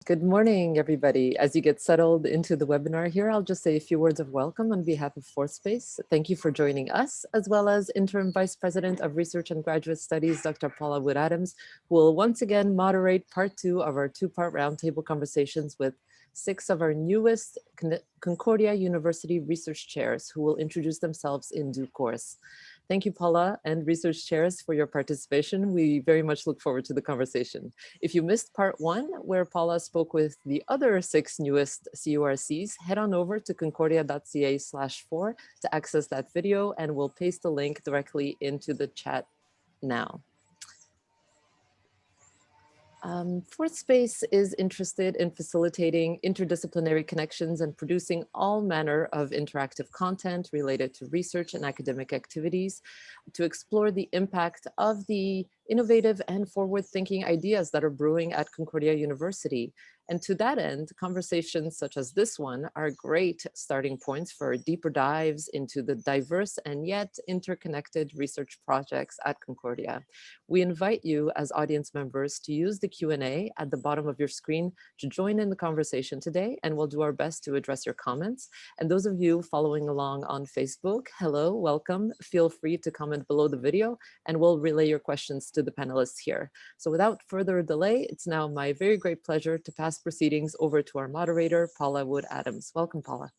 Good morning, everybody. As you get settled into the webinar here, I'll just say a few words of welcome on behalf of Fourth Space. Thank you for joining us, as well as Interim Vice President of Research and Graduate Studies, Dr. Paula Wood-Adams, who will once again moderate part 2 of our two-part roundtable conversations with 6 of our newest Concordia University Research Chairs, who will introduce themselves in due course. Thank you, Paula and Research Chairs, for your participation. We very much look forward to the conversation. If you missed part 1, where Paula spoke with the other 6 newest CURCs, head on over to concordia.ca/4 to access that video, and we'll paste the link directly into the chat now. Fourth Space is interested in facilitating interdisciplinary connections and producing all manner of interactive content related to research and academic activities to explore the impact of the innovative and forward-thinking ideas that are brewing at Concordia University. And to that end, conversations such as this one are great starting points for deeper dives into the diverse and yet interconnected research projects at Concordia. We invite you as audience members to use the Q&A at the bottom of your screen to join in the conversation today, and we'll do our best to address your comments. And those of you following along on Facebook, hello, welcome. Feel free to comment below the video and we'll relay your questions to the panelists here. So without further delay, it's now my very great pleasure to pass proceedings over to our moderator, Paula Wood-Adams. Welcome, Paula.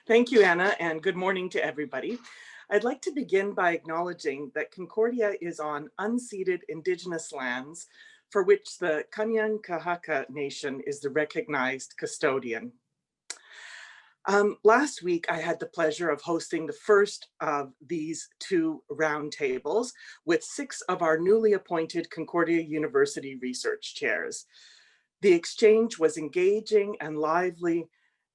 Thank you, Anna, and good morning to everybody. I'd like to begin by acknowledging that Concordia is on unceded Indigenous lands for which the Chunjiang An Nation is the recognized custodian. Last week, I had the pleasure of hosting the first of these 2 roundtables with 6 of our newly appointed Concordia University Research Chairs. The exchange was engaging and lively,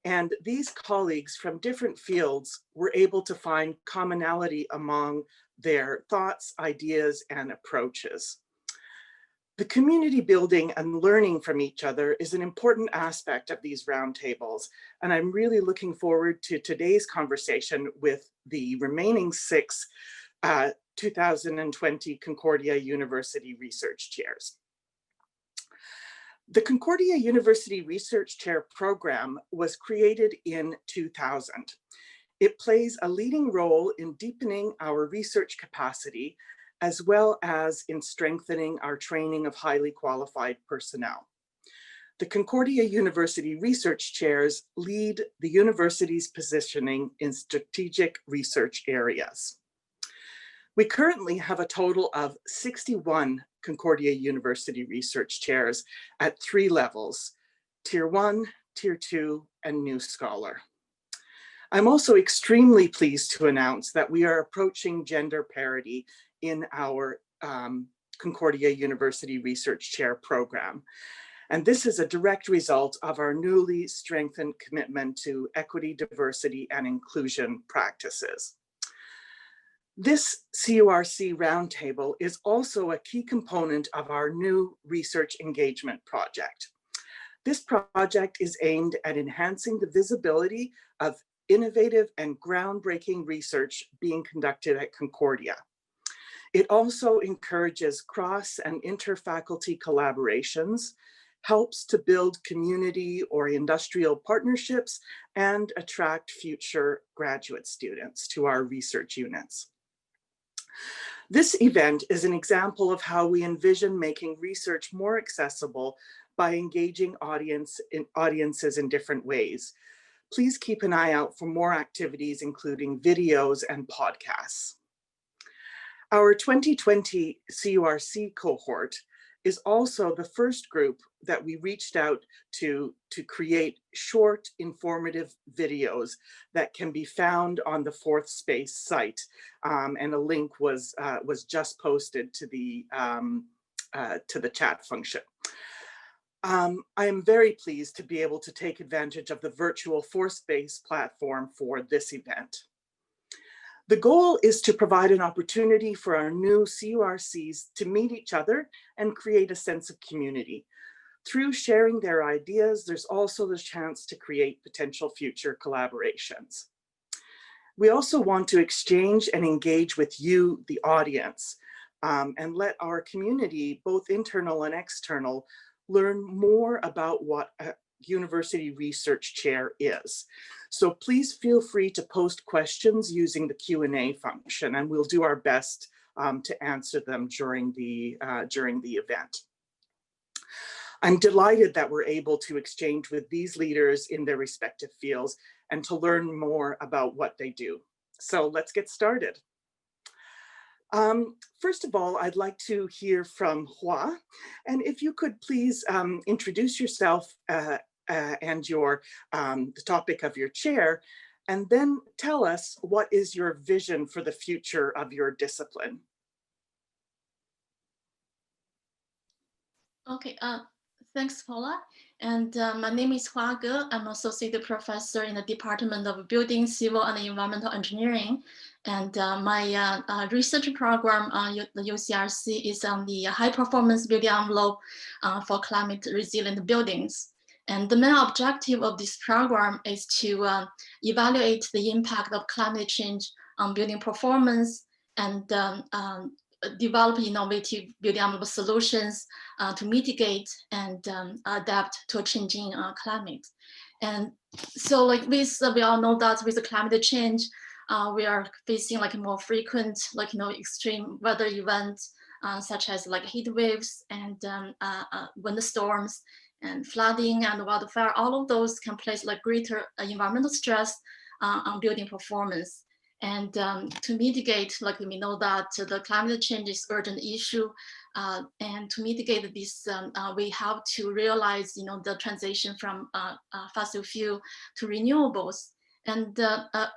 and these colleagues from different fields were able to find commonality among their thoughts, ideas, and approaches. The community building and learning from each other is an important aspect of these roundtables, and I'm really looking forward to today's conversation with the remaining 6 2020 Concordia University Research Chairs. The Concordia University Research Chair program was created in 2000. It plays a leading role in deepening our research capacity, as well as in strengthening our training of highly qualified personnel. The Concordia University Research Chairs lead the university's positioning in strategic research areas. We currently have a total of 61 Concordia University Research Chairs at 3 levels, Tier 1, Tier 2, and New Scholar. I'm also extremely pleased to announce that we are approaching gender parity in our Concordia University Research Chair program. And this is a direct result of our newly strengthened commitment to equity, diversity, and inclusion practices. This CURC Roundtable is also a key component of our new research engagement project. This project is aimed at enhancing the visibility of innovative and groundbreaking research being conducted at Concordia. It also encourages cross and inter-faculty collaborations, helps to build community or industrial partnerships, and attract future graduate students to our research units. This event is an example of how we envision making research more accessible by engaging audiences in different ways. Please keep an eye out for more activities, including videos and podcasts. Our 2020 CURC cohort is also the first group that we reached out to create short, informative videos that can be found on the Fourth Space site. And a link was just posted to the chat function. I am very pleased to be able to take advantage of the virtual Fourth Space platform for this event. The goal is to provide an opportunity for our new CURCs to meet each other and create a sense of community. Through sharing their ideas, there's also the chance to create potential future collaborations. We also want to exchange and engage with you, the audience. and let our community, both internal and external, learn more about what a university research chair is. So please feel free to post questions using the Q&A function, and we'll do our best to answer them during the event. I'm delighted that we're able to exchange with these leaders in their respective fields and to learn more about what they do. So let's get started. First of all, I'd like to hear from Hua, and if you could please introduce yourself and the topic of your chair, and then tell us what is your vision for the future of your discipline. Okay, thanks, Paula. And my name is Hua Ge. I'm associate professor in the Department of Building, Civil, and Environmental Engineering. And my research program the UCRC is on the high performance building envelope for climate resilient buildings. And the main objective of this program is to evaluate the impact of climate change on building performance and develop innovative building envelope solutions to mitigate and adapt to a changing climate. And so like this, we all know that with the climate change, we are facing like more frequent, like, extreme weather events, such as like heat waves and wind storms and flooding and wildfire. All of those can place like greater environmental stress on building performance. And to mitigate, like we know that the climate change is urgent issue, and to mitigate this, we have to realize, the transition from fossil fuel to renewables. And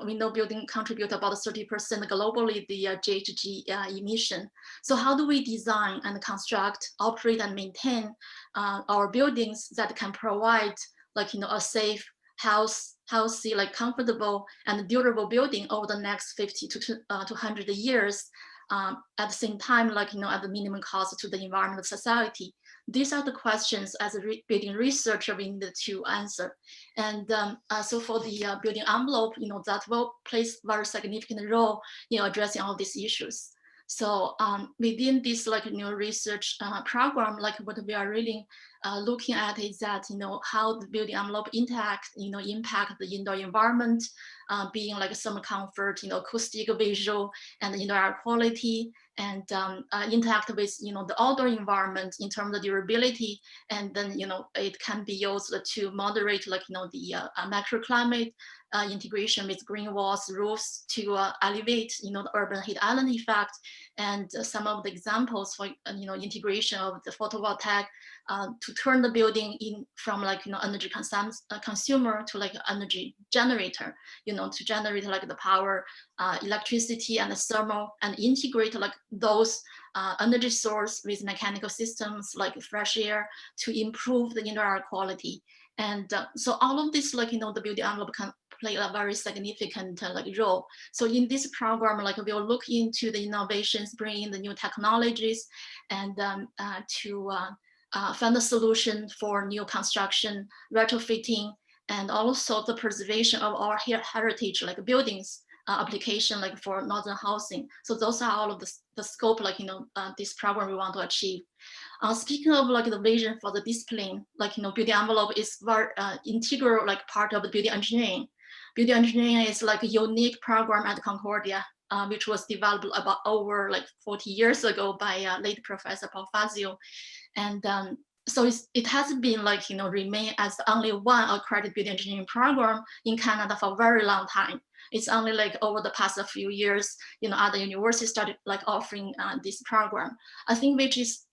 we know building contribute about 30% globally the GHG emission. So how do we design and construct, operate, and maintain our buildings that can provide, like, a safe, healthy, like comfortable and durable building over the next 50 to 100 years, at the same time, like, at the minimum cost to the environment, society. These are the questions as a building researcher we need to answer. And so for the building envelope, that will play very significant role in addressing all these issues. So within this research program, like what we are really looking at is that how the building envelope impact the indoor environment, being like some comfort, acoustic, visual, and indoor air quality, and interact with the outdoor environment in terms of durability, and then it can be used to moderate the microclimate, integration with green walls, roofs to elevate the urban heat island effect, and some of the examples for integration of the photovoltaic to turn the building in from energy consumer to energy generator, to generate the power, electricity and the thermal, and integrate those energy source with mechanical systems like fresh air to improve the indoor air quality. And so all of this, the building envelope can play a very significant role. So in this program, we'll look into the innovations, bring in the new technologies, and to find a solution for new construction, retrofitting, and also the preservation of our heritage, buildings, application for northern housing. So those are all of the scope, this program we want to achieve. Speaking of the vision for the discipline, building envelope is very integral part of the building engineering. Building engineering is a unique program at Concordia, which was developed about over 40 years ago by late Professor Bothello. And so it has been remain as only one accredited building engineering program in Canada for a very long time. It's only over the past few years, other universities started offering this program. I think which is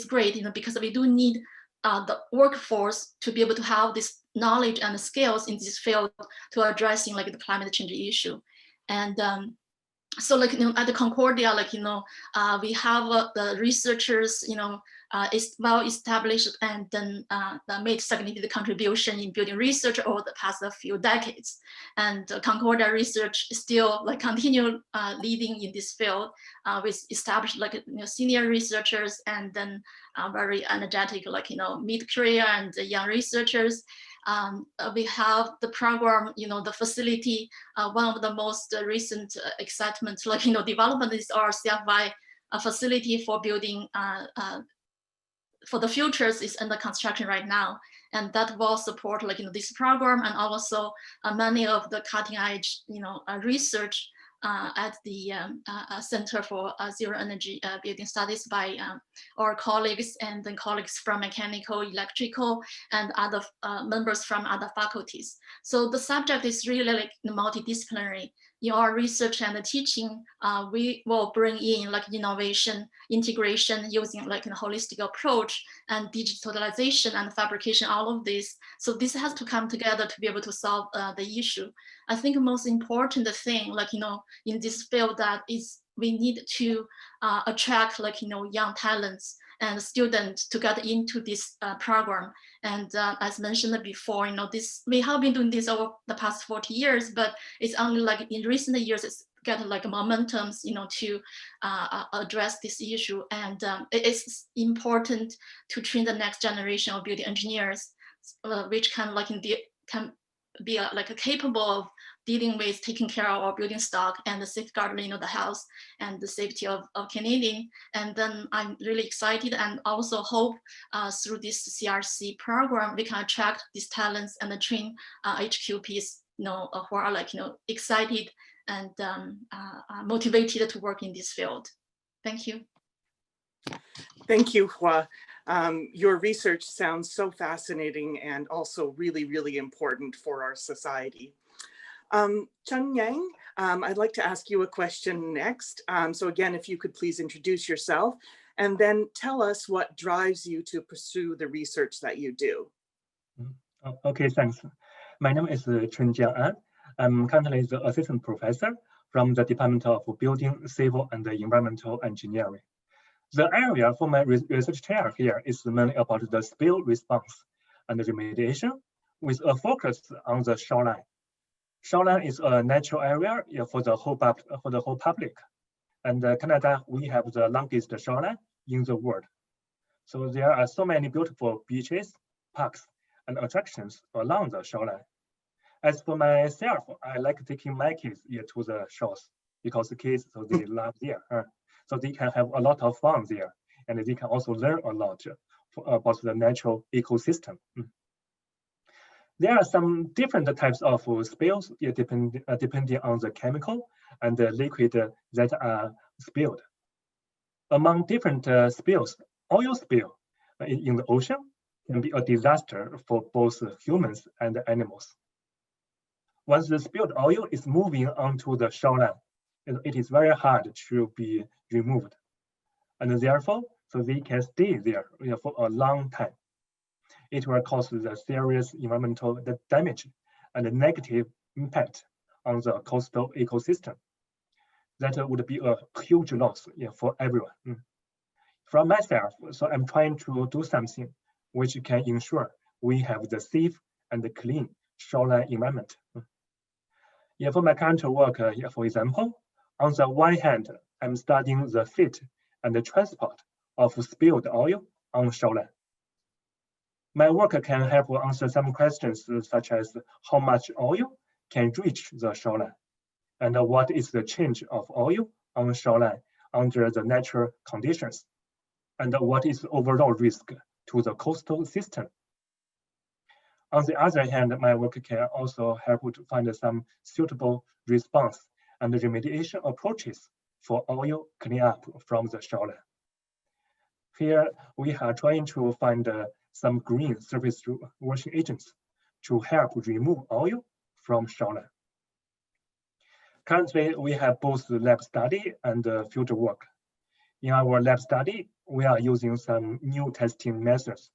great, because we do need the workforce to be able to have this knowledge and skills in this field to addressing the climate change issue. And so at the Concordia, we have the researchers, is well established and then made significant contribution in building research over the past few decades. And Concordia research still continue leading in this field with established senior researchers and then very energetic mid-career and young researchers. We have the program, the facility. One of the most recent excitement, development is our CFY facility for building for the futures is under construction right now, and that will support this program, and also many of the cutting edge research at the Center for Zero Energy Building Studies by our colleagues, and then colleagues from mechanical, electrical, and other members from other faculties. So the subject is really multidisciplinary. In our research and teaching, we will bring in innovation, integration using a holistic approach, and digitalization and fabrication, all of this. So this has to come together to be able to solve the issue. I think most important thing, in this field, that is we need to attract young talents and students to get into this program. And as mentioned before, we have been doing this over the past 40 years, but it's only in recent years it's get momentum, to address this issue. And it's important to train the next generation of building engineers, which can be capable of dealing with taking care of our building stock and safeguarding the health and the safety of Canadian. And then I'm really excited, and also hope through this CRC program we can attract these talents and train HQPs who are excited and motivated to work in this field. Thank you. Thank you, Hua. Your research sounds so fascinating and also really, really important for our society. Chunjiang, I'd like to ask you a question next. So again, if you could please introduce yourself and then tell us what drives you to pursue the research that you do. Okay, thanks. My name is Chunjiang An. I'm currently the assistant professor from the Department of Building, Civil, and Environmental Engineering. The area for my research chair here is mainly about the spill response and remediation, with a focus on the shoreline. Shoreline is a natural area for the whole public. And Canada, we have the longest shoreline in the world. So there are so many beautiful beaches, parks, and attractions along the shoreline. As for myself, I like taking my kids to the shores because the kids, so they love there. So they can have a lot of fun there, and they can also learn a lot about the natural ecosystem. There are some different types of spills depending on the chemical and the liquid that are spilled. Among different spills, oil spill in the ocean can be a disaster for both humans and animals. Once the spilled oil is moving onto the shoreline, it is very hard to be removed. And therefore, so they can stay there for a long time. It will cause the serious environmental damage and negative impact on the coastal ecosystem. That would be a huge loss for everyone. From myself, so I'm trying to do something which can ensure we have the safe and clean shoreline environment. For my current work, for example, on the one hand, I'm studying the fit and the transport of spilled oil on shoreline. My work can help answer some questions such as how much oil can reach the shoreline, and what is the change of oil on shoreline under the natural conditions, and what is the overall risk to the coastal system. On the other hand, my work can also help to find some suitable response and remediation approaches for oil cleanup from the shoreline. Here, we are trying to find some green surface washing agents to help remove oil from shoreline. Currently, we have both lab study and field work. In our lab study, we are using some new testing methods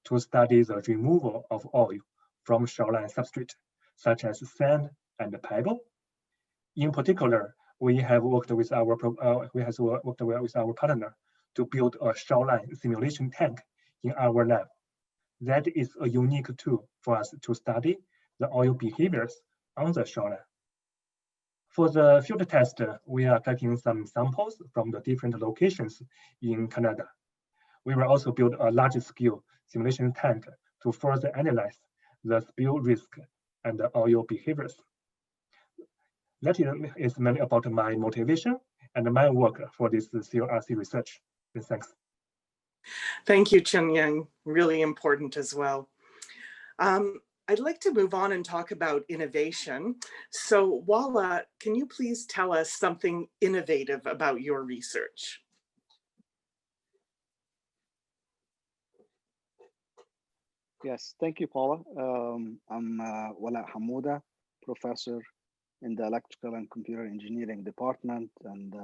to study the removal of oil from shoreline substrate, such as sand and pebble. In particular, we have worked with our partner to build a shoreline simulation tank in our lab. That is a unique tool for us to study the oil behaviors on the shoreline. For the field test, we are taking some samples from the different locations in Canada. We will also build a large-scale simulation tank to further analyze the spill risk and the oil behaviors. That is mainly about my motivation and my work for this CURC research. Thanks. Thank you, Chunjiang. Really important as well. I'd like to move on and talk about innovation. So Walaa, can you please tell us something innovative about your research? Yes, thank you, Paula. I'm Walaa Hamouda, professor in the Electrical and Computer Engineering Department, and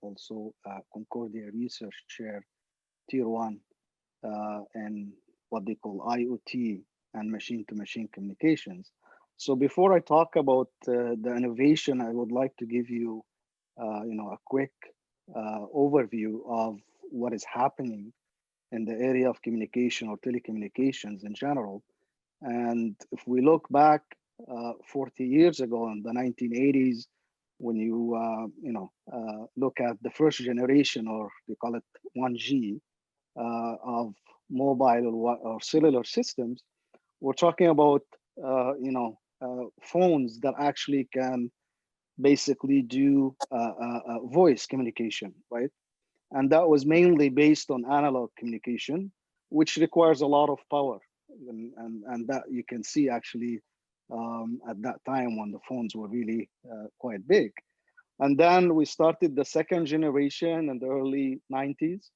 also Concordia Research Chair, Tier 1, in what they call IoT and machine-to-machine communications. So before I talk about the innovation, I would like to give you, a quick overview of what is happening in the area of communication or telecommunications in general. And if we look back 40 years ago in the 1980s, when you look at the first generation, or they call it 1G, of mobile or cellular systems, we're talking about phones that actually can basically do voice communication, right? And that was mainly based on analog communication, which requires a lot of power. And that you can see actually at that time when the phones were really quite big. And then we started the second generation in the early 90s,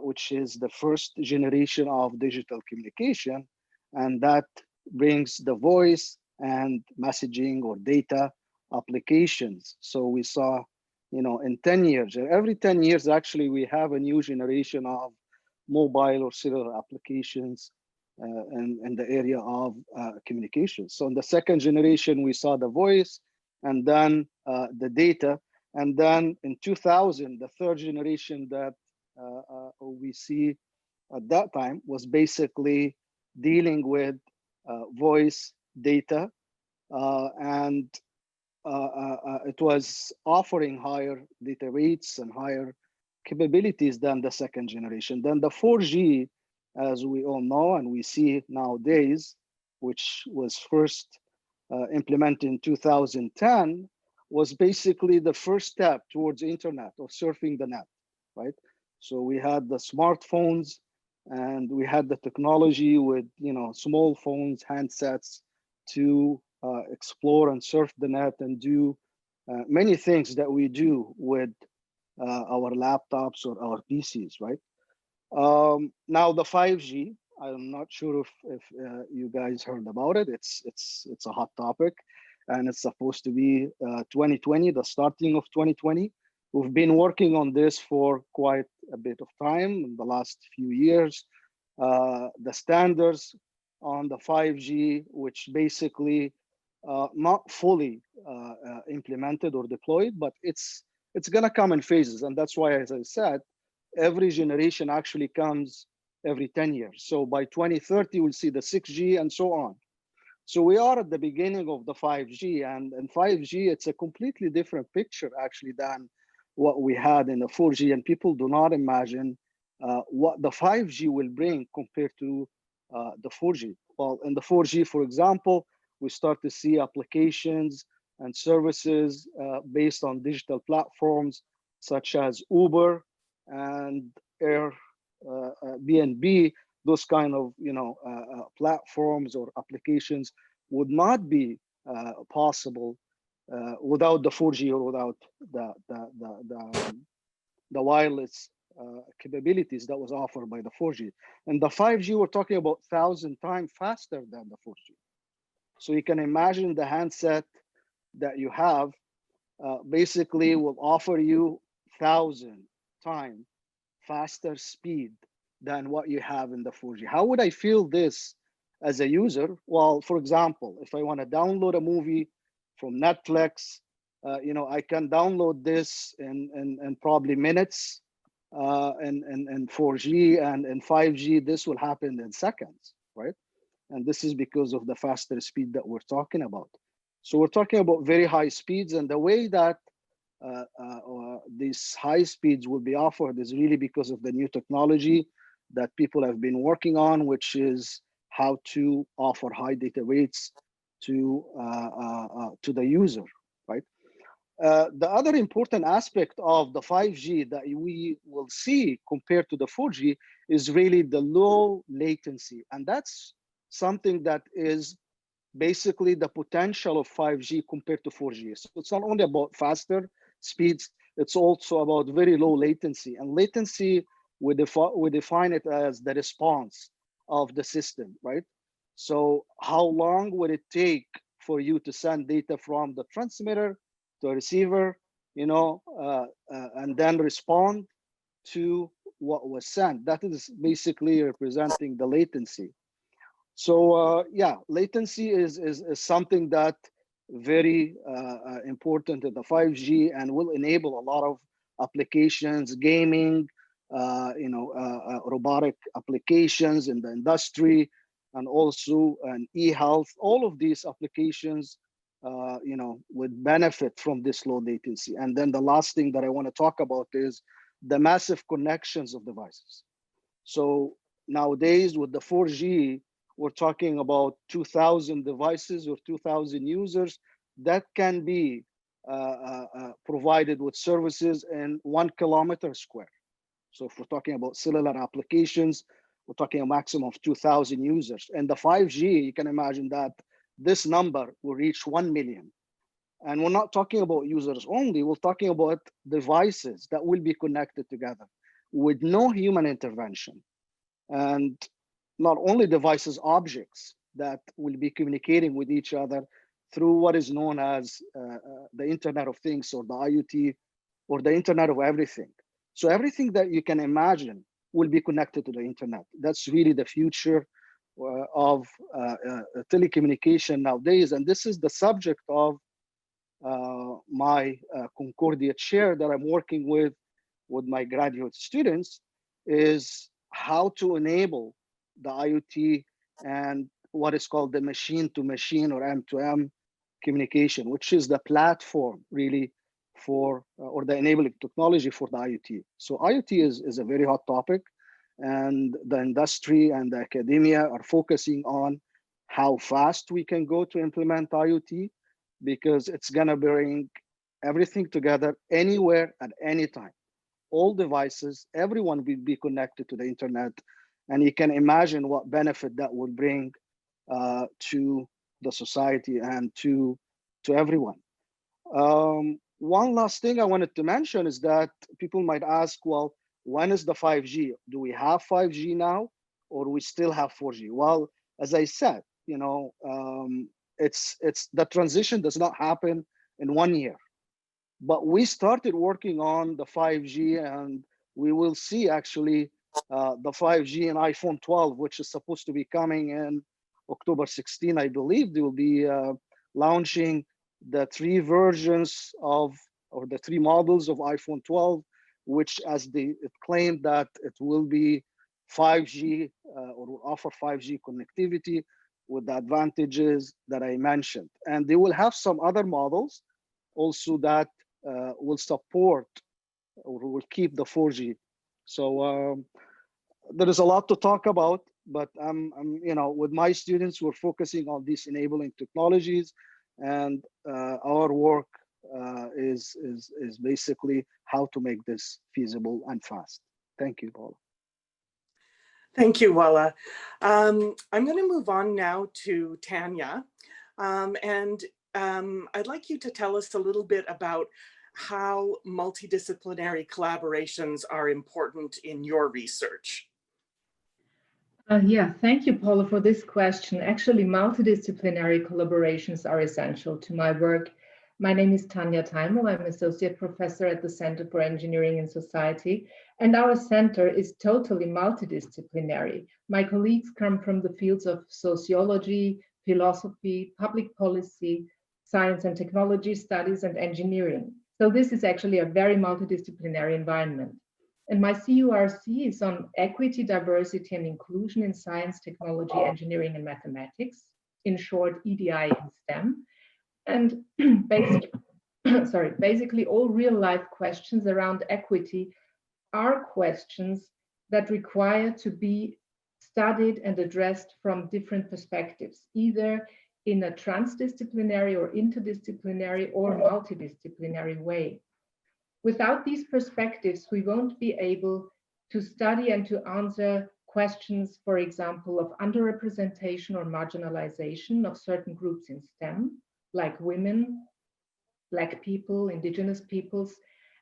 which is the first generation of digital communication. And that brings the voice and messaging or data applications. So we saw, in 10 years, every 10 years, actually, we have a new generation of mobile or cellular applications in the area of communication. So in the second generation, we saw the voice and then the data. And then in 2000, the third generation that we see at that time was basically dealing with voice data, and it was offering higher data rates and higher capabilities than the second generation. Then the 4G, as we all know and we see nowadays, which was first implemented in 2010, was basically the first step towards internet or surfing the net, right? So we had the smartphones and we had the technology with, small phones, handsets to explore and surf the net and do many things that we do with our laptops or our PCs, right? Now the 5G, I'm not sure if you guys heard about it. It's a hot topic, and it's supposed to be 2020, the starting of 2020. We've been working on this for quite a bit of time in the last few years. The standards on the 5G, which basically not fully implemented or deployed, but it's gonna come in phases. And that's why, as I said, every generation actually comes every 10 years. So by 2030, we'll see the 6G and so on. So we are at the beginning of the 5G, and 5G, it's a completely different picture actually than what we had in the 4G, and people do not imagine what the 5G will bring compared to the 4G. Well, in the 4G, for example, we start to see applications and services based on digital platforms such as Uber and Airbnb. Those kind of platforms or applications would not be possible without the 4G or without the wireless capabilities that was offered by the 4G. And the 5G, we're talking about 1,000 times faster than the 4G. So you can imagine the handset that you have basically will offer you 1,000 times faster speed than what you have in the 4G. How would I feel this as a user? Well, for example, if I want to download a movie from Netflix, I can download this in probably minutes, and 4G and 5G, this will happen in seconds, right? And this is because of the faster speed that we're talking about. So we're talking about very high speeds, and the way that these high speeds will be offered is really because of the new technology that people have been working on, which is how to offer high data rates to the user, right? The other important aspect of the 5G that we will see compared to the 4G is really the low latency. And that's something that is basically the potential of 5G compared to 4G. So it's not only about faster speeds, it's also about very low latency. And latency, we define it as the response of the system, right? So how long would it take for you to send data from the transmitter to a receiver, and then respond to what was sent? That is basically representing the latency. So yeah, latency is something that very important in the 5G and will enable a lot of applications, gaming, robotic applications in the industry, and also e-health. All of these applications, would benefit from this low latency. And then the last thing that I want to talk about is the massive connections of devices. So nowadays with the 4G, we're talking about 2,000 devices or 2,000 users that can be provided with services in 1 kilometer square. So if we're talking about cellular applications, we're talking a maximum of 2,000 users. And the 5G, you can imagine that this number will reach 1 million. And we're not talking about users only, we're talking about devices that will be connected together with no human intervention. And not only devices, objects that will be communicating with each other through what is known as the Internet of Things, or the IoT, or the Internet of Everything. So everything that you can imagine will be connected to the internet. That's really the future of telecommunication nowadays. And this is the subject of my Concordia chair that I'm working with my graduate students, is how to enable the IoT and what is called the machine-to-machine or M2M communication, which is the platform really for, or the enabling technology for the IoT. So IoT is a very hot topic, and the industry and the academia are focusing on how fast we can go to implement IoT, because it's gonna bring everything together anywhere at any time. All devices, everyone will be connected to the internet, and you can imagine what benefit that would bring to the society and to everyone. One last thing I wanted to mention is that people might ask, well, when is the 5G? Do we have 5G now, or we still have 4G? Well, as I said, it's the transition does not happen in 1 year. But we started working on the 5G, and we will see actually the 5G in iPhone 12, which is supposed to be coming in October 16, I believe. They will be launching the 3 versions of, or the 3 models of iPhone 12, which it claimed that it will be 5G or will offer 5G connectivity with the advantages that I mentioned. And they will have some other models also that will support or will keep the 4G. So there is a lot to talk about, but I'm with my students, we're focusing on these enabling technologies, and our work is basically how to make this feasible and fast. Thank you, Paula. Thank you, Walaa. I'm going to move on now to Tanja, and I'd like you to tell us a little bit about how multidisciplinary collaborations are important in your research. Yeah, thank you, Paula, for this question. Actually, multidisciplinary collaborations are essential to my work. My name is Tanja. I'm Associate Professor at the Center for Engineering and Society, and our center is totally multidisciplinary. My colleagues come from the fields of sociology, philosophy, public policy, science and technology studies, and engineering. So this is actually a very multidisciplinary environment. And my CURC is on equity, diversity, and inclusion in science, technology, engineering, and mathematics, in short, EDI and STEM. And basically all real-life questions around equity are questions that require to be studied and addressed from different perspectives, either in a transdisciplinary or interdisciplinary or multidisciplinary way. Without these perspectives, we won't be able to study and to answer questions, for example, of underrepresentation or marginalization of certain groups in STEM, like women, Black people, Indigenous peoples,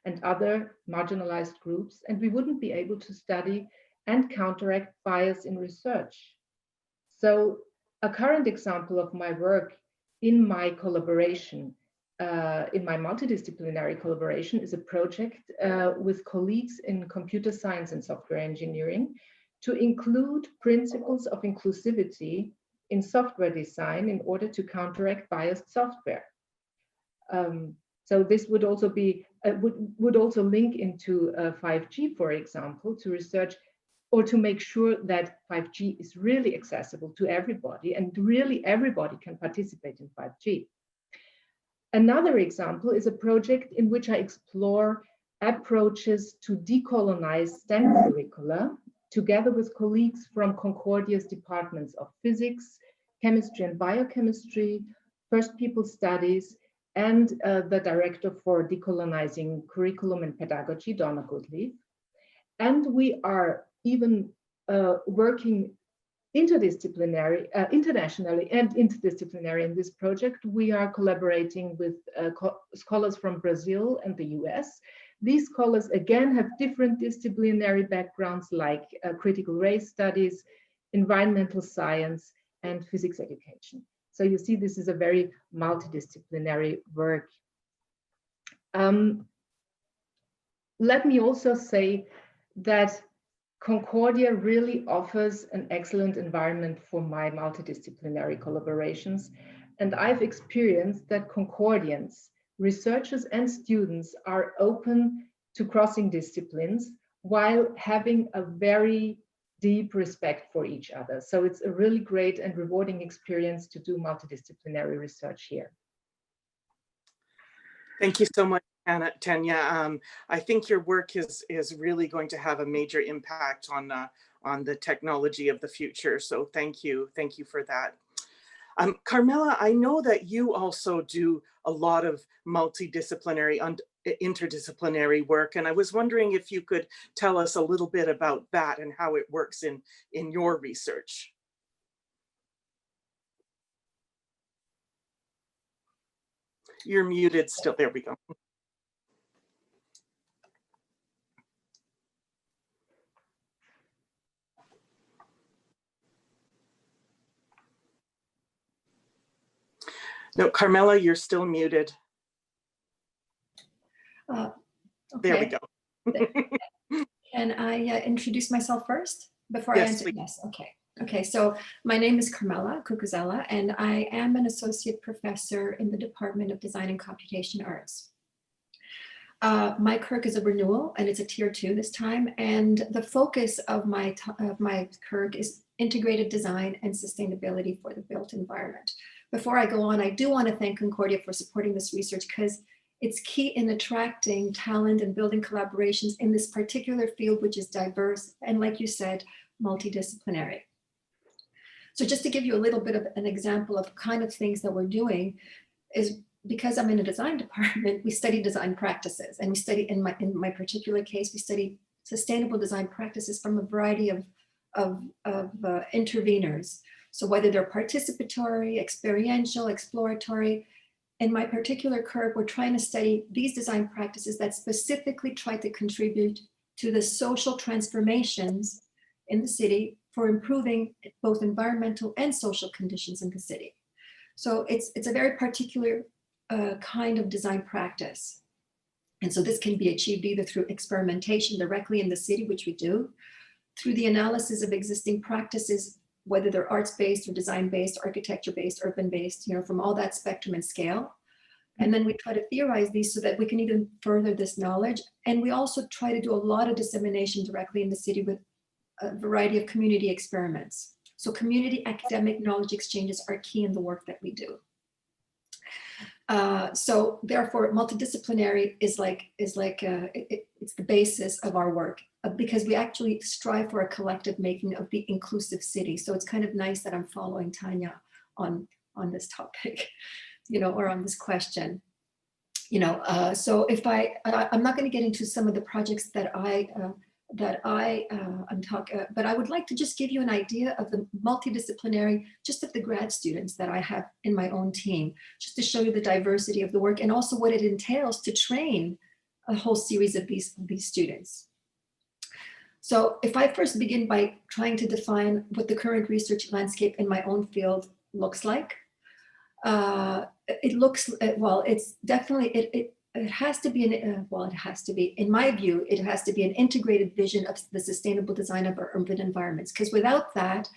and other marginalized groups, and we wouldn't be able to study and counteract bias in research. So a current example of my work in my collaboration, in my multidisciplinary collaboration, is a project with colleagues in computer science and software engineering to include principles of inclusivity in software design in order to counteract biased software. So this would also be would also link into 5G, for example, to research or to make sure that 5G is really accessible to everybody and really everybody can participate in 5G. Another example is a project in which I explore approaches to decolonize STEM curricula together with colleagues from Concordia's departments of physics, chemistry and biochemistry, First People Studies, and the director for decolonizing curriculum and pedagogy, Donna Goodleaf. And we are even working internationally and interdisciplinary in this project. We are collaborating with scholars from Brazil and the US. These scholars, again, have different disciplinary backgrounds like critical race studies, environmental science, and physics education. So you see, this is a very multidisciplinary work. Let me also say that Concordia really offers an excellent environment for my multidisciplinary collaborations. And I've experienced that Concordians, researchers and students are open to crossing disciplines while having a very deep respect for each other. So it's a really great and rewarding experience to do multidisciplinary research here. Thank you so much, Tanja. I think your work is really going to have a major impact on the technology of the future. So thank you for that. Carmela, I know that you also do a lot of multidisciplinary and interdisciplinary work, and I was wondering if you could tell us a little bit about that and how it works in your research. You're muted still. There we go. No, Carmela, you're still muted. Okay. There we go. Can I introduce myself first before Yes, I answer? please. Yes, okay. Okay, so my name is Carmela Cucuzzella, and I am an associate professor in the Department of Design and Computation Arts. My CURC is a renewal, and it's a tier 2 this time, and the focus of my CURC is integrated design and sustainability for the built environment. Before I go on, I do want to thank Concordia for supporting this research because it's key in attracting talent and building collaborations in this particular field, which is diverse and, like you said, multidisciplinary. So just to give you a little bit of an example of kind of things that we're doing is because I'm in a design department, we study design practices, and we study, in my particular case, we study sustainable design practices from a variety of interveners. So whether they're participatory, experiential, exploratory. In my particular CURC, we're trying to study these design practices that specifically try to contribute to the social transformations in the city for improving both environmental and social conditions in the city. So it's a very particular kind of design practice. And so this can be achieved either through experimentation directly in the city, which we do, through the analysis of existing practices, whether they're arts-based or design-based, architecture-based, urban-based, you know, from all that spectrum and scale. And then we try to theorize these so that we can even further this knowledge. And we also try to do a lot of dissemination directly in the city with a variety of community experiments. So community academic knowledge exchanges are key in the work that we do. So therefore, multidisciplinary is it's the basis of our work because we actually strive for a collective making of the inclusive city. So it's kind of nice that I'm following Tanja on on this topic, or on this question. So if I'm not going to get into some of the projects that I'm talking, but I would like to just give you an idea of the multidisciplinary, just of the grad students that I have in my own team, just to show you the diversity of the work and also what it entails to train a whole series of these students. So if I first begin by trying to define what the current research landscape in my own field looks like, it's definitely, it has to be in my view, it has to be an integrated vision of the sustainable design of our urban environments. Because without that,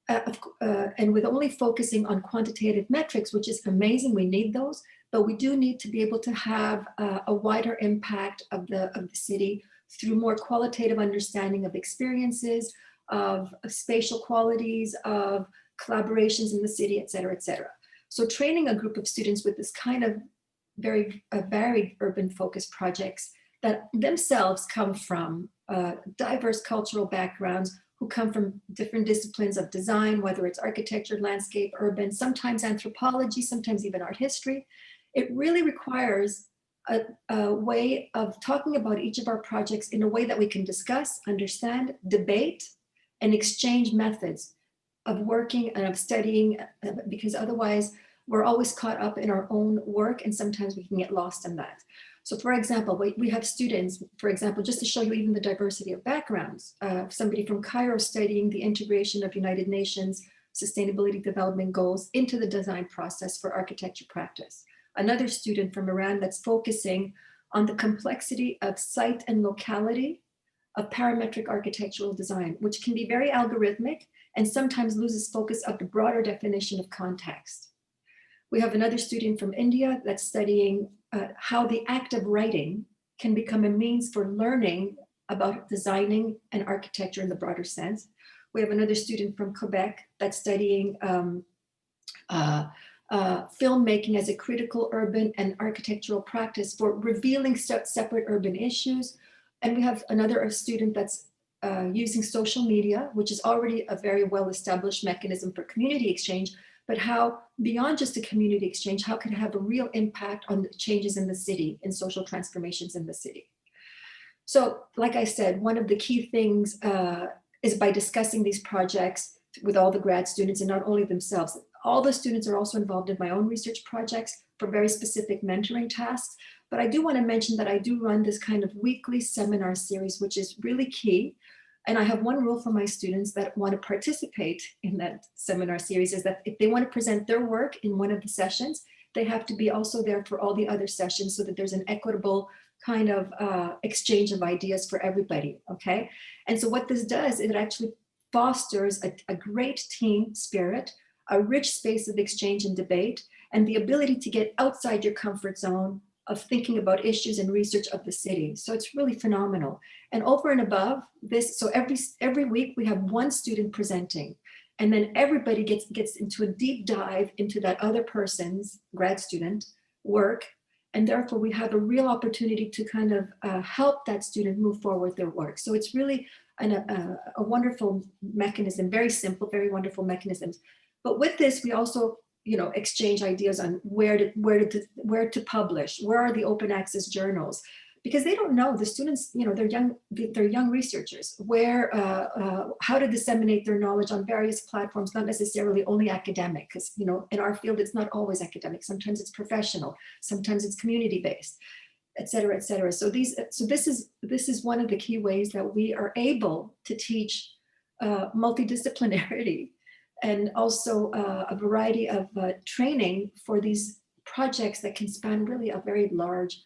and with only focusing on quantitative metrics, which is amazing, we need those, but we do need to be able to have a wider impact of the city through more qualitative understanding of experiences, of spatial qualities, of collaborations in the city, et cetera, et cetera. So training a group of students with this kind of very varied urban focused projects that themselves come from diverse cultural backgrounds, who come from different disciplines of design, whether it's architecture, landscape, urban, sometimes anthropology, sometimes even art history. It really requires a way of talking about each of our projects in a way that we can discuss, understand, debate, and exchange methods of working and of studying, because otherwise we're always caught up in our own work and sometimes we can get lost in that. So for example, we have students, for example, just to show you even the diversity of backgrounds, somebody from Cairo studying the integration of United Nations Sustainability Development Goals into the design process for architecture practice. Another student from Iran that's focusing on the complexity of site and locality of parametric architectural design, which can be very algorithmic and sometimes loses focus of the broader definition of context. We have another student from India that's studying how the act of writing can become a means for learning about designing and architecture in the broader sense. We have another student from Quebec that's studying filmmaking as a critical urban and architectural practice for revealing separate urban issues. And we have another student that's using social media, which is already a very well-established mechanism for community exchange, but how beyond just a community exchange, how can it have a real impact on the changes in the city and social transformations in the city? So like I said, one of the key things is by discussing these projects with all the grad students and not only themselves. All the students are also involved in my own research projects for very specific mentoring tasks. But I do want to mention that I do run this kind of weekly seminar series, which is really key. And I have one rule for my students that want to participate in that seminar series is that if they want to present their work in one of the sessions, they have to be also there for all the other sessions so that there's an equitable kind of exchange of ideas for everybody, okay? And so what this does, it actually fosters a great team spirit, a rich space of exchange and debate, and the ability to get outside your comfort zone of thinking about issues and research of the city. So it's really phenomenal. And over and above this, so every week we have one student presenting, and then everybody gets into a deep dive into that other person's grad student work. And therefore we have a real opportunity to kind of help that student move forward their work. So it's really a wonderful mechanism, very simple, very wonderful mechanisms. But with this, we also, exchange ideas on where to publish, where are the open access journals, because they don't know, the students, they're young researchers, how to disseminate their knowledge on various platforms, not necessarily only academic, because in our field it's not always academic. Sometimes it's professional, sometimes it's community-based, et cetera, et cetera. So this is one of the key ways that we are able to teach multidisciplinarity and also a variety of training for these projects that can span really a very large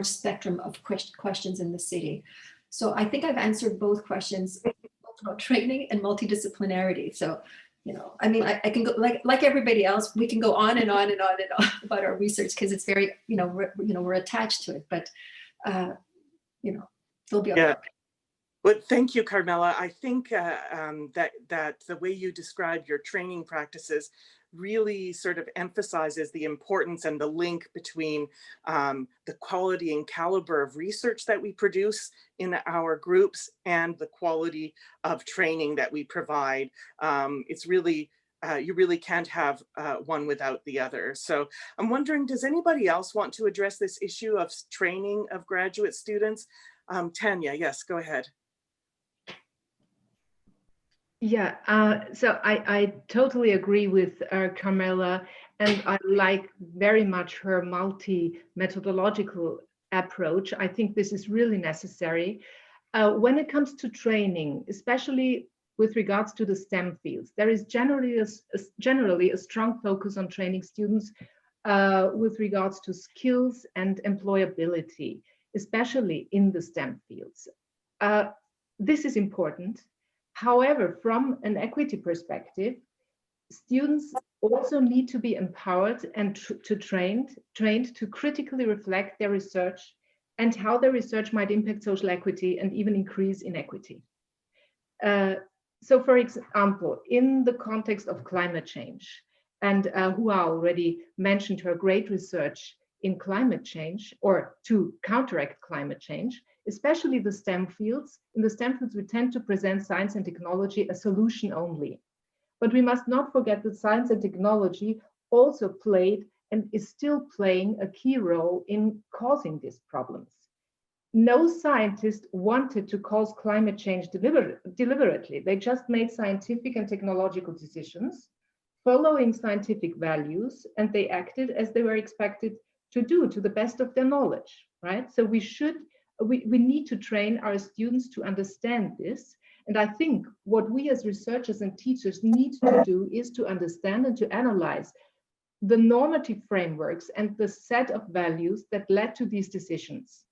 spectrum of questions in the city. So I think I've answered both questions, both about training and multidisciplinarity. So, I mean, I can go like everybody else, we can go on and on and on and on about our research because it's very, we're attached to it, but, there'll be yeah. Well, thank you, Carmela. I think that the way you describe your training practices really sort of emphasizes the importance and the link between the quality and caliber of research that we produce in our groups and the quality of training that we provide. It's really you really can't have one without the other. So I'm wondering, does anybody else want to address this issue of training of graduate students? Tanja, yes, go ahead. Yeah, so I totally agree with Carmela, and I like very much her multi-methodological approach. I think this is really necessary. When it comes to training, especially with regards to the STEM fields, there is generally a strong focus on training students with regards to skills and employability, especially in the STEM fields. This is important. However, from an equity perspective, students also need to be empowered and trained to critically reflect their research and how their research might impact social equity and even increase inequity. So for example, in the context of climate change, and Hua already mentioned her great research in climate change, or to counteract climate change, especially the STEM fields. In the STEM fields, we tend to present science and technology as solution only. But we must not forget that science and technology also played and is still playing a key role in causing these problems. No scientist wanted to cause climate change deliberately. They just made scientific and technological decisions following scientific values, and they acted as they were expected to do to the best of their knowledge, right? So we need to train our students to understand this. And I think what we as researchers and teachers need to do is to understand and to analyze the normative frameworks and the set of values that led to these decisions.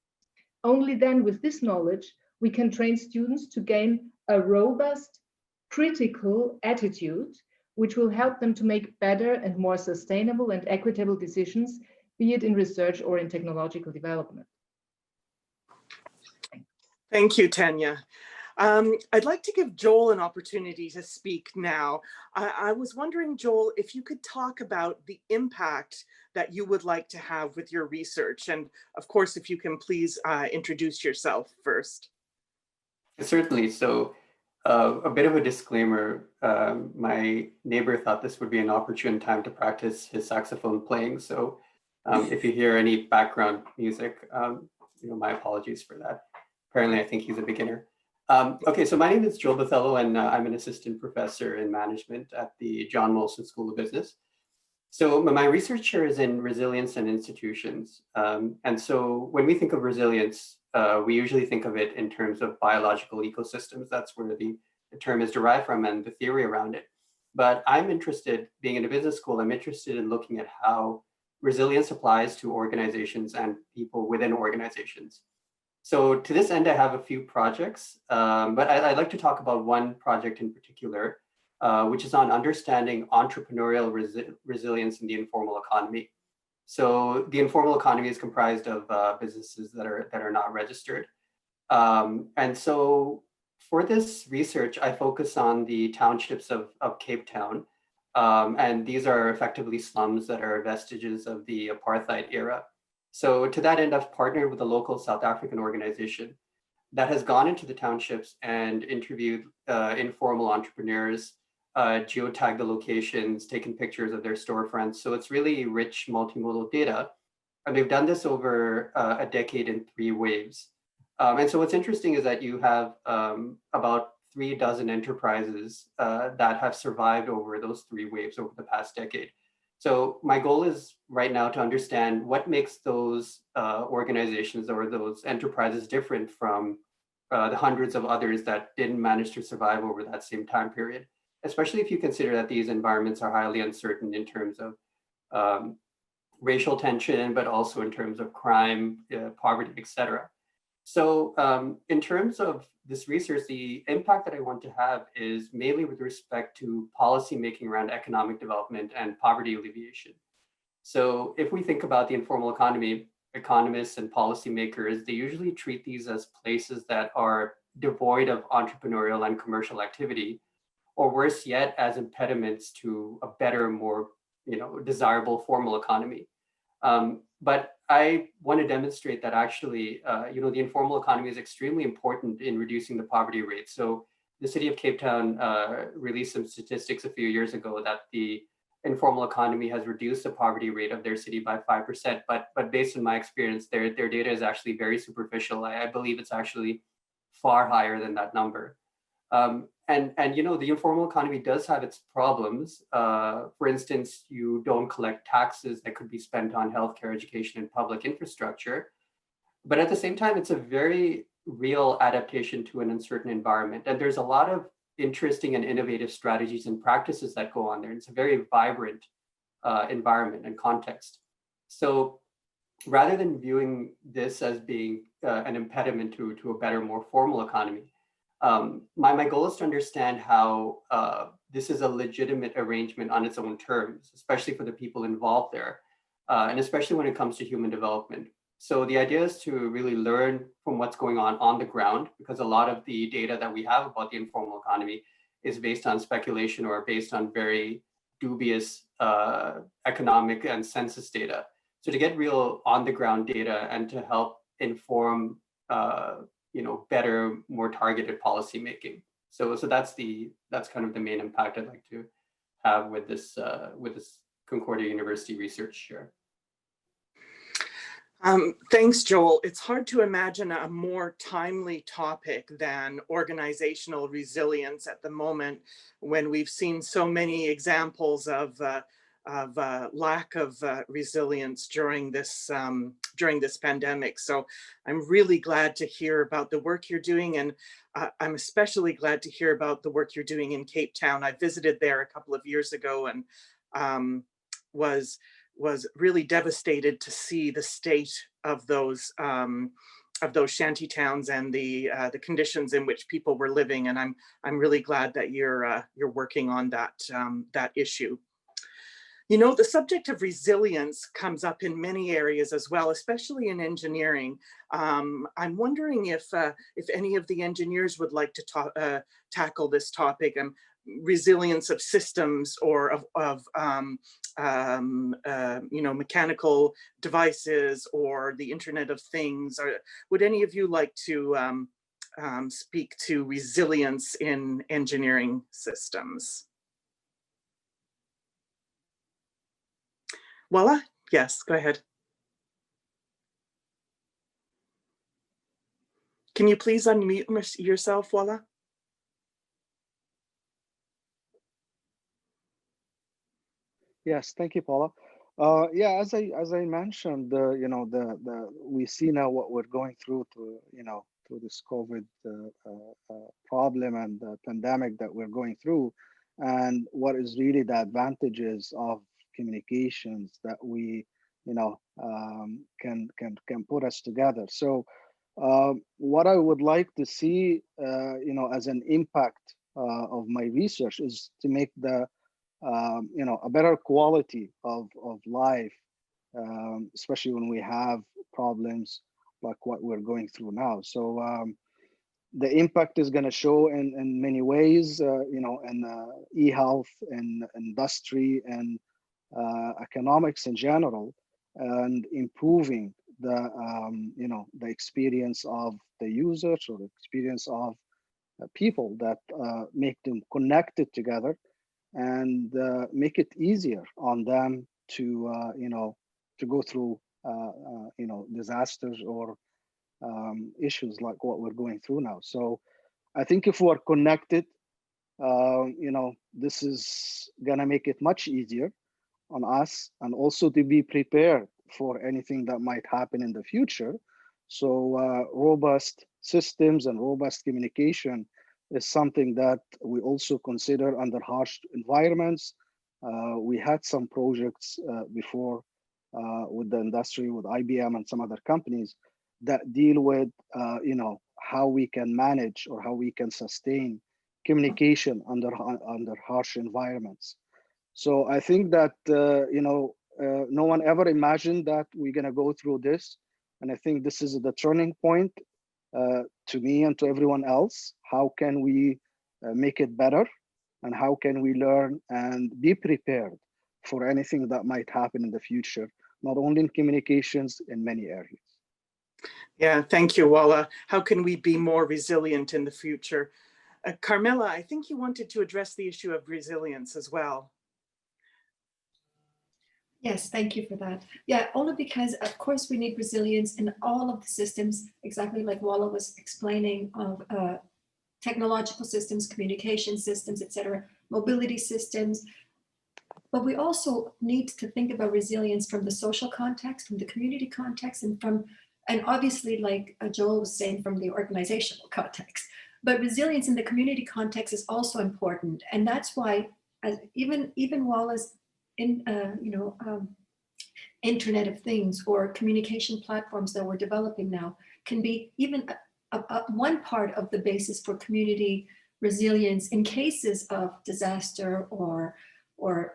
Only then, with this knowledge, we can train students to gain a robust, critical attitude, which will help them to make better and more sustainable and equitable decisions, be it in research or in technological development. Thank you, Tanja. I'd like to give Joel an opportunity to speak now. I was wondering, Joel, if you could talk about the impact that you would like to have with your research. And of course, if you can please introduce yourself first. Certainly. So a bit of a disclaimer, my neighbor thought this would be an opportune time to practice his saxophone playing. So if you hear any background music, my apologies for that. Apparently, I think he's a beginner. Okay, so my name is Joel Bothello, and I'm an assistant professor in management at the John Molson School of Business. So my research chair is in resilience and institutions. And so when we think of resilience, we usually think of it in terms of biological ecosystems. That's where the term is derived from and the theory around it. But I'm interested, being in a business school, I'm interested in looking at how resilience applies to organizations and people within organizations. So to this end, I have a few projects, but I'd like to talk about one project in particular, which is on understanding entrepreneurial resilience in the informal economy. So the informal economy is comprised of businesses that are not registered. And so for this research, I focus on the townships of Cape Town. And these are effectively slums that are vestiges of the apartheid era. So to that end, I've partnered with a local South African organization that has gone into the townships and interviewed informal entrepreneurs, geotagged the locations, taken pictures of their storefronts. So it's really rich multimodal data. And they've done this over a decade in 3 waves. And so what's interesting is that you have about 36 enterprises that have survived over those 3 waves over the past decade. So my goal is right now to understand what makes those organizations or those enterprises different from the hundreds of others that didn't manage to survive over that same time period, especially if you consider that these environments are highly uncertain in terms of racial tension, but also in terms of crime, poverty, et cetera. So in terms of this research, the impact that I want to have is mainly with respect to policy making around economic development and poverty alleviation. So if we think about the informal economy, economists and policymakers, they usually treat these as places that are devoid of entrepreneurial and commercial activity, or worse yet, as impediments to a better, more desirable formal economy. But I want to demonstrate that actually, the informal economy is extremely important in reducing the poverty rate. So the city of Cape Town released some statistics a few years ago that the informal economy has reduced the poverty rate of their city by 5%. But based on my experience, their data is actually very superficial. I believe it's actually far higher than that number. And you know, the informal economy does have its problems. For instance, you don't collect taxes that could be spent on healthcare, education, and public infrastructure. But at the same time, it's a very real adaptation to an uncertain environment. And there's a lot of interesting and innovative strategies and practices that go on there. It's a very vibrant environment and context. So rather than viewing this as being an impediment to a better, more formal economy, my goal is to understand how this is a legitimate arrangement on its own terms, especially for the people involved there, and especially when it comes to human development. So the idea is to really learn from what's going on the ground, because a lot of the data that we have about the informal economy is based on speculation or based on very dubious economic and census data. So to get real on the ground data and to help inform you know, better, more targeted policy making. So that's kind of the main impact I'd like to have with this Concordia University Research Chair. Thanks, Joel. It's hard to imagine a more timely topic than organizational resilience at the moment, when we've seen so many examples of lack of resilience during this pandemic. So I'm really glad to hear about the work you're doing, and I'm especially glad to hear about the work you're doing in Cape Town. I visited there a couple of years ago and was really devastated to see the state of those shanty towns and the conditions in which people were living. And I'm really glad that you're working on that issue. You know, the subject of resilience comes up in many areas as well, especially in engineering. I'm wondering if any of the engineers would like to tackle this topic, resilience of systems or of you know, mechanical devices or the Internet of Things. Or would any of you like to speak to resilience in engineering systems? Walaa? Yes, go ahead. Can you please unmute yourself, Walaa? Yes, thank you, Paula. Yeah, as I mentioned, you know, we see now what we're going through through this COVID problem and the pandemic that we're going through, and what is really the advantages of communications that we, you know, can put us together. So what I would like to see, you know, as an impact of my research is to make the you know, a better quality of life, especially when we have problems like what we're going through now. So the impact is going to show in many ways, you know, in e-health, in industry, and economics in general, and improving the you know, the experience of the users or the experience of people that make them connected together, and make it easier on them to you know, to go through you know, disasters or issues like what we're going through now. So I think if we're connected, you know, this is gonna make it much easier on us, and also to be prepared for anything that might happen in the future. So robust systems and robust communication is something that we also consider under harsh environments. We had some projects before with the industry, with IBM and some other companies that deal with, you know, how we can manage or how we can sustain communication under harsh environments. So I think that, you know, no one ever imagined that we're gonna go through this. And I think this is the turning point to me and to everyone else. How can we make it better? And how can we learn and be prepared for anything that might happen in the future, not only in communications, in many areas. Yeah, thank you, Walaa. How can we be more resilient in the future? Carmela, I think you wanted to address the issue of resilience as well. Yes, thank you for that. Yeah, only because of course we need resilience in all of the systems, exactly like Walaa was explaining, of technological systems, communication systems, etc., mobility systems. But we also need to think about resilience from the social context, from the community context, and obviously, like Joel was saying, from the organizational context. But resilience in the community context is also important, and that's why, as even Walaa's Internet of Things or communication platforms that we're developing now can be even one part of the basis for community resilience in cases of disaster or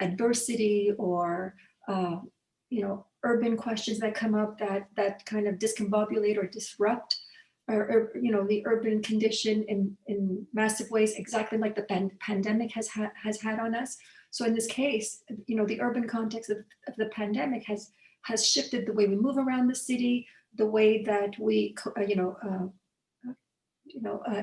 adversity or urban questions that come up that kind of discombobulate or disrupt or the urban condition in massive ways, exactly like the pandemic has had on us. So in this case, the urban context of the pandemic has shifted the way we move around the city, the way that we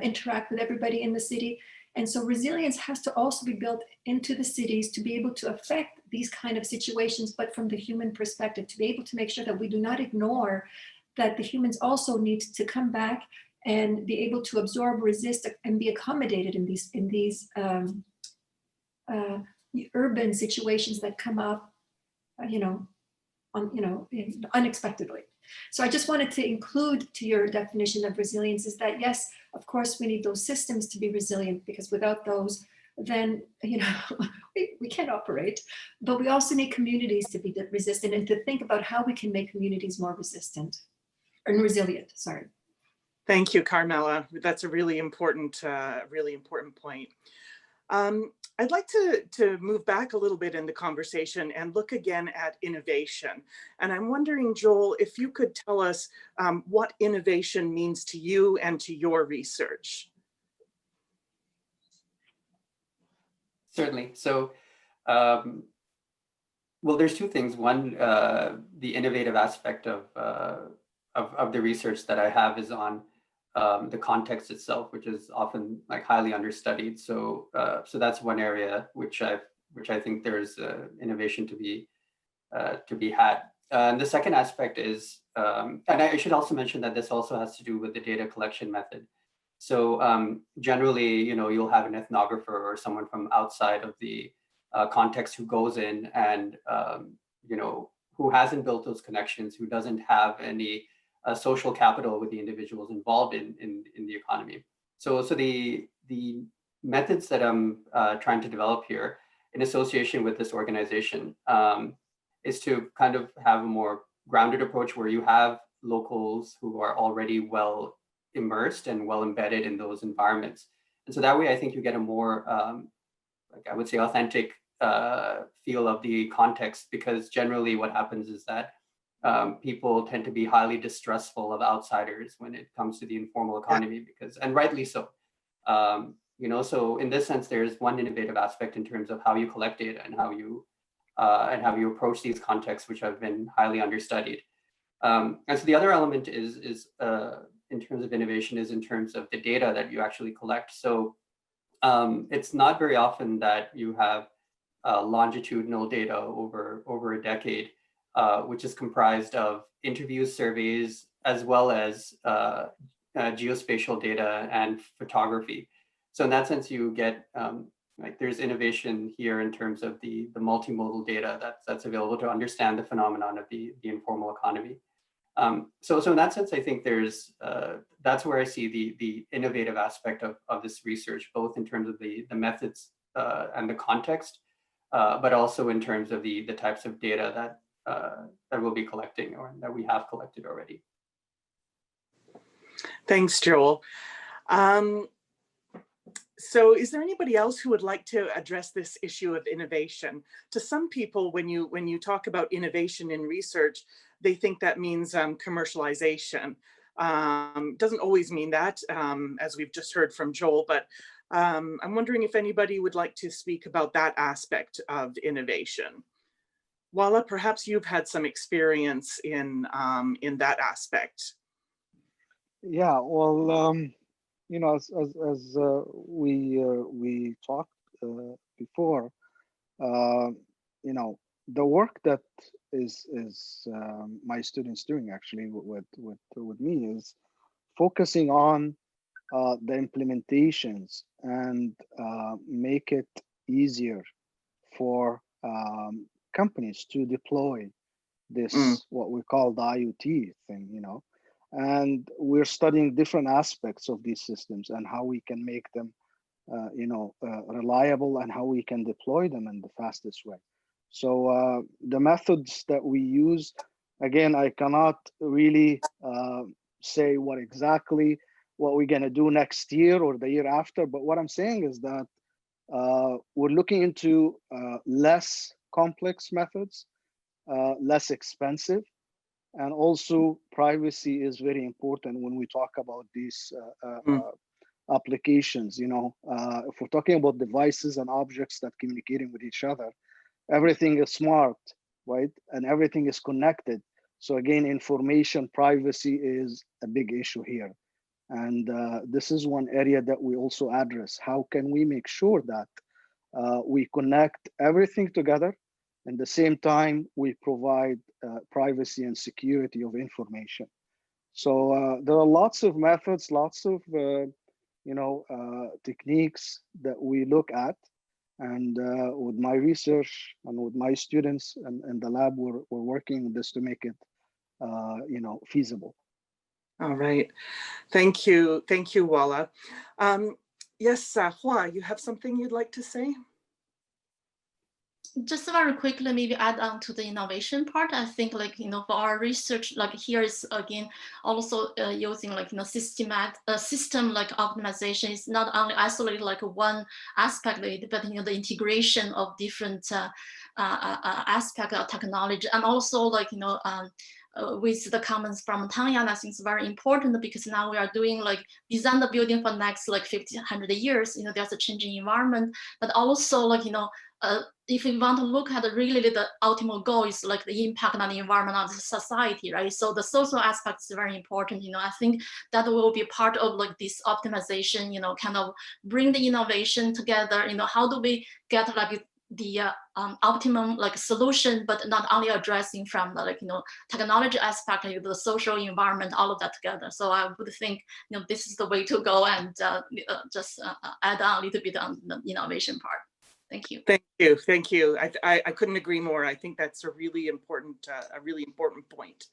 interact with everybody in the city. And so resilience has to also be built into the cities to be able to affect these kind of situations, but from the human perspective, to be able to make sure that we do not ignore that the humans also need to come back and be able to absorb, resist, and be accommodated in these urban situations that come up, unexpectedly. So I just wanted to include to your definition of resilience is that, yes, of course, we need those systems to be resilient, because without those, then, we can't operate. But we also need communities to be resistant and to think about how we can make communities more resistant and resilient, sorry. Thank you, Carmela. That's a really important point. I'd like to move back a little bit in the conversation and look again at innovation. And I'm wondering, Joel, if you could tell us what innovation means to you and to your research. Certainly. So, well, there's two things. One, the innovative aspect of the research that I have is on the context itself, which is often highly understudied. So that's one area which I think there's innovation to be had. And the second aspect is, and I should also mention that this also has to do with the data collection method. So generally, you'll have an ethnographer or someone from outside of the context who goes in and who hasn't built those connections, who doesn't have any social capital with the individuals involved in the economy. So the methods that I'm trying to develop here in association with this organization is to kind of have a more grounded approach where you have locals who are already well immersed and well embedded in those environments. And so that way I think you get a more, I would say, authentic feel of the context, because generally what happens is that people tend to be highly distrustful of outsiders when it comes to the informal economy, because, and rightly so. So in this sense, there's one innovative aspect in terms of how you collect data and how you approach these contexts, which have been highly understudied. And so the other element is in terms of innovation is in terms of the data that you actually collect. So it's not very often that you have longitudinal data over a decade, which is comprised of interviews, surveys, as well as geospatial data and photography. So in that sense, you get there's innovation here in terms of the multimodal data that's available to understand the phenomenon of the informal economy. So in that sense, I think there's that's where I see the innovative aspect of this research, both in terms of the methods and the context, but also in terms of the types of data that we'll be collecting or that we have collected already. Thanks, Joel. So is there anybody else who would like to address this issue of innovation? To some people, when you talk about innovation in research, they think that means commercialization. Doesn't always mean that, as we've just heard from Joel, but I'm wondering if anybody would like to speak about that aspect of innovation. Walaa, perhaps you've had some experience in that aspect. Yeah, well, as we talked before, the work that is my students doing actually with me is focusing on the implementations and make it easier for companies to deploy this, what we call the IoT thing, and we're studying different aspects of these systems and how we can make them, reliable and how we can deploy them in the fastest way. So the methods that we use, again, I cannot really say what we're going to do next year or the year after, but what I'm saying is that we're looking into less complex methods, less expensive, and also privacy is very important when we talk about these applications. If we're talking about devices and objects that communicating with each other, everything is smart, right? And everything is connected. So again, information privacy is a big issue here. And this is one area that we also address. How can we make sure that we connect everything together? At the same time, we provide privacy and security of information. So there are lots of methods, lots of techniques that we look at. And with my research and with my students and the lab, we're working on this to make it feasible. All right. Thank you, Walaa. Yes, Hua, you have something you'd like to say? Just very quickly, maybe add on to the innovation part. I think, for our research, here is again also using system like optimization is not only isolated one aspect of it, but the integration of different aspects of technology, and also with the comments from Tanja, I think it's very important because now we are doing design the building for next 50, 100 years. There's a changing environment, but also if we want to look at really the ultimate goal is the impact on the environment, on the society, right? So the social aspect is very important. I think that will be part of this optimization, kind of bring the innovation together. How do we get the optimum solution, but not only addressing from the technology aspect, the social environment, all of that together. So I would think this is the way to go, and just add on a little bit on the innovation part. Thank you. Thank you. I couldn't agree more. I think that's a really important point.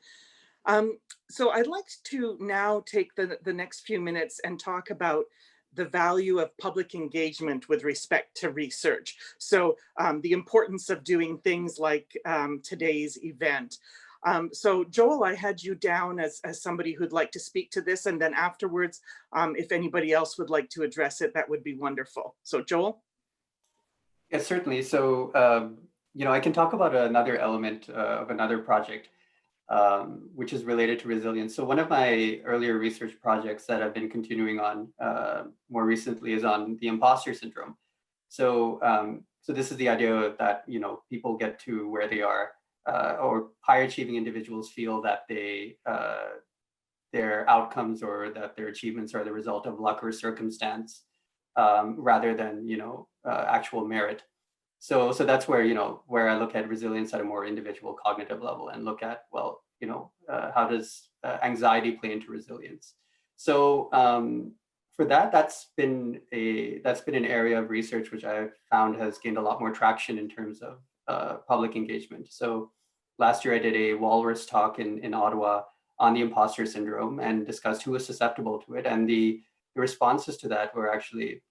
So I'd like to now take the next few minutes and talk about the value of public engagement with respect to research. So the importance of doing things like today's event. So Joel, I had you down as somebody who'd like to speak to this, and then afterwards, if anybody else would like to address it, that would be wonderful. So Joel? Yes, certainly. So, I can talk about another element of another project, which is related to resilience. So one of my earlier research projects that I've been continuing on more recently is on the imposter syndrome. So, so this is the idea that, people get to where they are, or high achieving individuals feel that their outcomes or that their achievements are the result of luck or circumstance, rather than, actual merit. So that's where, where I look at resilience at a more individual cognitive level and look at, well, how does anxiety play into resilience? So for that's been an area of research which I've found has gained a lot more traction in terms of public engagement. So last year I did a Walrus talk in Ottawa on the imposter syndrome and discussed who was susceptible to it. And the responses to that were actually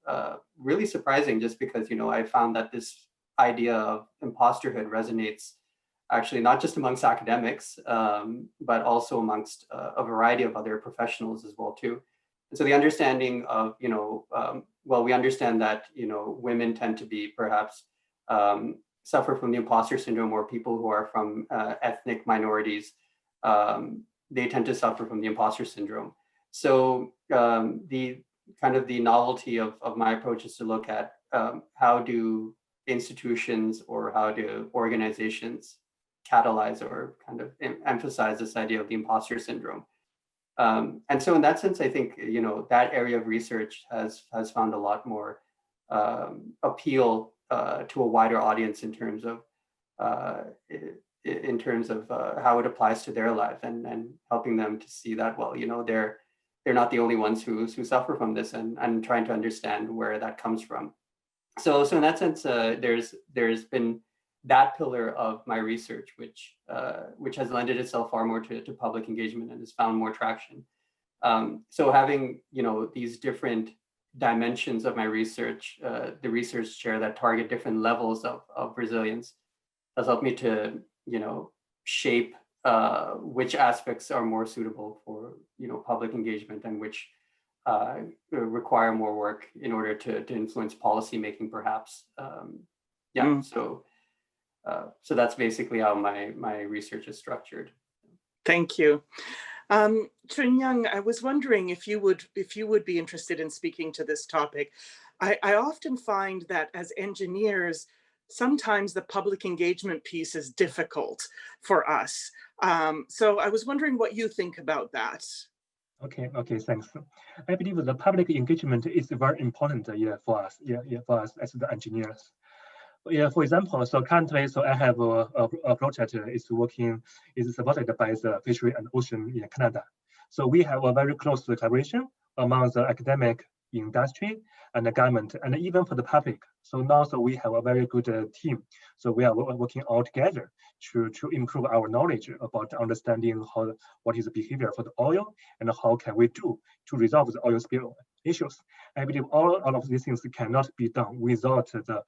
really surprising, just because, I found that this idea of imposterhood resonates actually not just amongst academics, but also amongst a variety of other professionals as well too. And so the understanding of, well, we understand that, women tend to be perhaps suffer from the imposter syndrome, or people who are from ethnic minorities, they tend to suffer from the imposter syndrome. So the kind of the novelty of my approach is to look at how do institutions or how do organizations catalyze or kind of emphasize this idea of the imposter syndrome. And so in that sense, I think, you know, that area of research has found a lot more appeal to a wider audience in terms of how it applies to their life, and helping them to see that, well, you know, they're not the only ones who suffer from this, and trying to understand where that comes from. So in that sense, there's been that pillar of my research, which has lended itself far more to public engagement and has found more traction. So having, you know, these different dimensions of my research, the research chair that target different levels of resilience, has helped me to, you know, shape which aspects are more suitable for, you know, public engagement, and which require more work in order to influence policy making, perhaps. So that's basically how my research is structured. Thank you. Chunjiang, I was wondering if you would be interested in speaking to this topic. I often find that as engineers, sometimes the public engagement piece is difficult for us. So I was wondering what you think about that. Okay, thanks. I believe the public engagement is very important for us, for us as the engineers. For example, so currently, so I have a project is supported by the Fishery and Ocean in Canada. So we have a very close collaboration among the academic, industry, and the government, and even for the public. So now, so we have a very good team. So we are working all together to improve our knowledge about understanding what is the behavior for the oil, and how can we do to resolve the oil spill issues. I believe all of these things cannot be done without the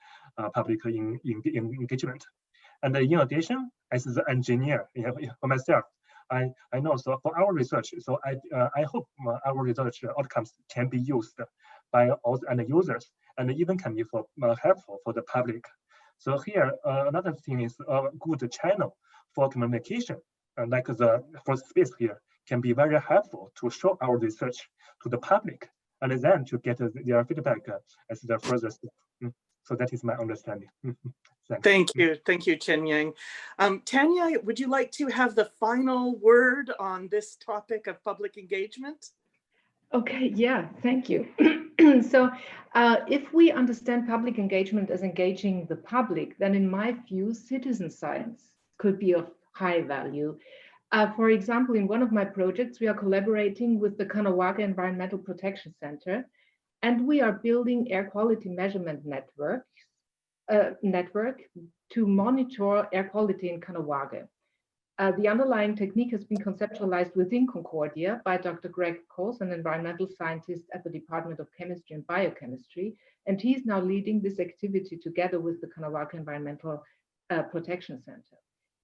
public engagement. And in addition, as the engineer, for myself, I know, so for our research, so I hope our research outcomes can be used by all the end users, and even can be helpful for the public. So here, another thing is a good channel for communication, like the first space here, can be very helpful to show our research to the public, and then to get their feedback as the further step. So that is my understanding. Thank you, Chunjiang. Tanja, would you like to have the final word on this topic of public engagement? Okay, yeah, thank you. So if we understand public engagement as engaging the public, then in my view, citizen science could be of high value. For example, in one of my projects, we are collaborating with the Hua Ge Environmental Protection Center, and we are building air quality measurement network to monitor air quality in Hua Ge. The underlying technique has been conceptualized within Concordia by Dr. Greg Coles, an environmental scientist at the Department of Chemistry and Biochemistry, and he's now leading this activity together with the Hua Ge Environmental Protection Center.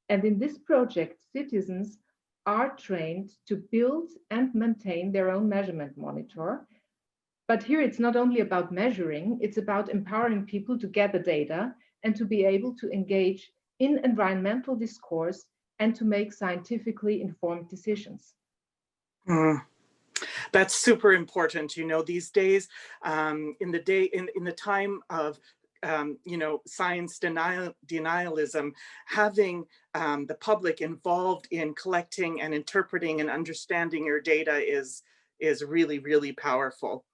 And in this project, citizens are trained to build and maintain their own measurement monitor. But here it's not only about measuring, it's about empowering people to gather data and to be able to engage in environmental discourse and to make scientifically informed decisions. That's super important. You know, these days, in the time of you know, science denialism, having the public involved in collecting and interpreting and understanding your data is really, really powerful.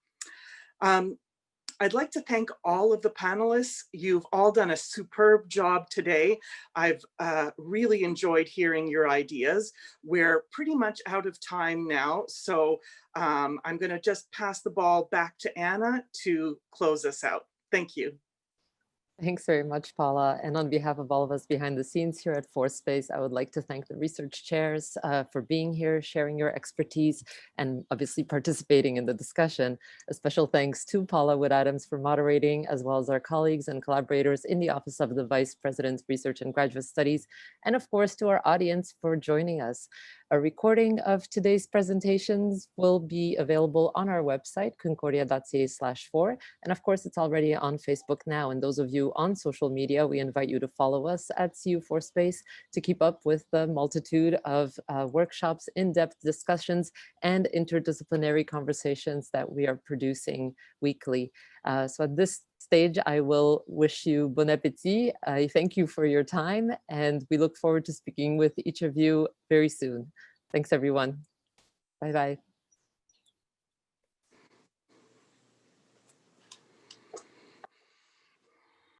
I'd like to thank all of the panelists. You've all done a superb job today. I've really enjoyed hearing your ideas. We're pretty much out of time now, so I'm going to just pass the ball back to Anna to close us out. Thank you. Thanks very much, Paula. And on behalf of all of us behind the scenes here at ForSpace, I would like to thank the research chairs for being here, sharing your expertise, and obviously participating in the discussion. A special thanks to Paula Wood-Adams for moderating, as well as our colleagues and collaborators in the Office of the Vice President's Research and Graduate Studies, and of course to our audience for joining us. A recording of today's presentations will be available on our website, concordia.ca/4. And of course, it's already on Facebook now. And those of you on social media, we invite you to follow us at CU ForSpace to keep up with the multitude of workshops, in-depth discussions, and interdisciplinary conversations that we are producing weekly. So at this stage, I will wish you bon appétit. I thank you for your time, and we look forward to speaking with each of you very soon. Thanks, everyone. Bye-bye.